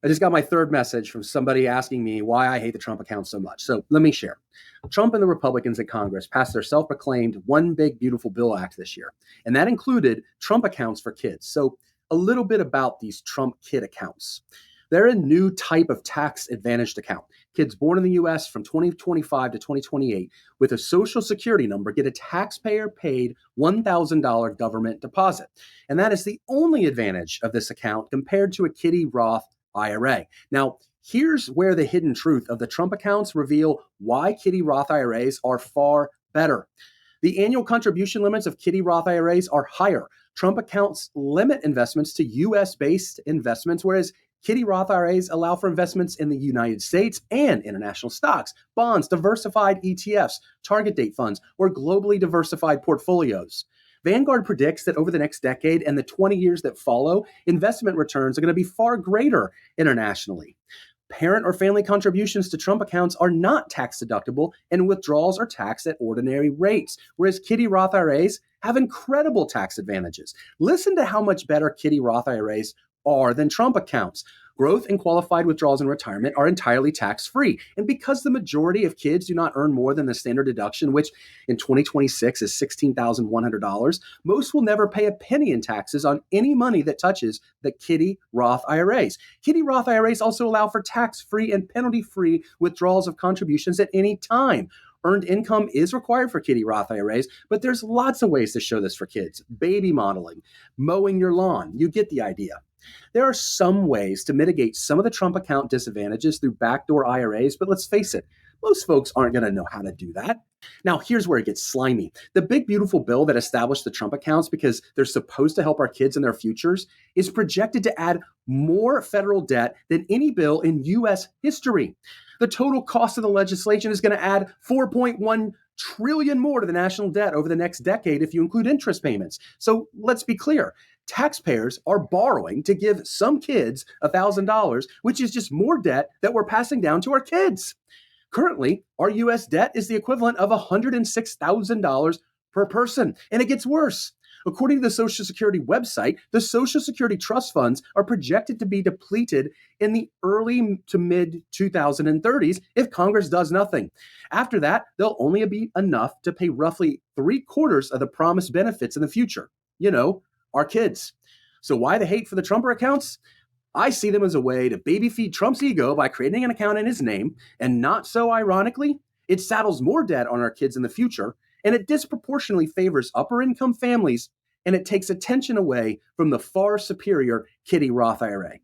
I just got my third message from somebody asking me why I hate the Trump account so much. So let me share. Trump and the Republicans in Congress passed their self-proclaimed One Big Beautiful Bill Act this year, and that included Trump accounts for kids. So a little bit about these Trump kid accounts. They're a new type of tax advantaged account. Kids born in the U.S. from 2025 to 2028 with a social security number get a taxpayer paid $1,000 government deposit. And that is the only advantage of this account compared to a Kiddie Roth IRA. Now, here's where the hidden truth of the Trump accounts reveal why Kiddie Roth IRAs are far better. The annual contribution limits of Kiddie Roth IRAs are higher. Trump accounts limit investments to U.S.-based investments, whereas Kiddie Roth IRAs allow for investments in the United States and international stocks, bonds, diversified ETFs, target date funds, or globally diversified portfolios. Vanguard predicts that over the next decade and the 20 years that follow, investment returns are going to be far greater internationally. Parent or family contributions to Trump accounts are not tax deductible, and withdrawals are taxed at ordinary rates, whereas Kiddie Roth IRAs have incredible tax advantages. Listen to how much better Kiddie Roth IRAs are than Trump accounts. Growth and qualified withdrawals in retirement are entirely tax-free. And because the majority of kids do not earn more than the standard deduction, which in 2026 is $16,100, most will never pay a penny in taxes on any money that touches the Kiddie Roth IRAs. Kiddie Roth IRAs also allow for tax-free and penalty-free withdrawals of contributions at any time. Earned income is required for Kiddie Roth IRAs, but there's lots of ways to show this for kids. Baby modeling, mowing your lawn, you get the idea. There are some ways to mitigate some of the Trump account disadvantages through backdoor IRAs, but let's face it, most folks aren't going to know how to do that. Now, here's where it gets slimy. The big, beautiful bill that established the Trump accounts because they're supposed to help our kids in their futures is projected to add more federal debt than any bill in U.S. history. The total cost of the legislation is going to add $4.1 trillion more to the national debt over the next decade if you include interest payments. So let's be clear. Taxpayers are borrowing to give some kids $1,000, which is just more debt that we're passing down to our kids. Currently, our U.S. debt is the equivalent of $106,000 per person, and it gets worse. According to the Social Security website, the Social Security trust funds are projected to be depleted in the early to mid 2030s if Congress does nothing. After that, they'll only be enough to pay roughly 3/4 of the promised benefits in the future. You know, our kids. So why the hate for the Trumper accounts? I see them as a way to baby feed Trump's ego by creating an account in his name, and not so ironically, it saddles more debt on our kids in the future, and it disproportionately favors upper income families, and it takes attention away from the far superior Kiddie Roth IRA.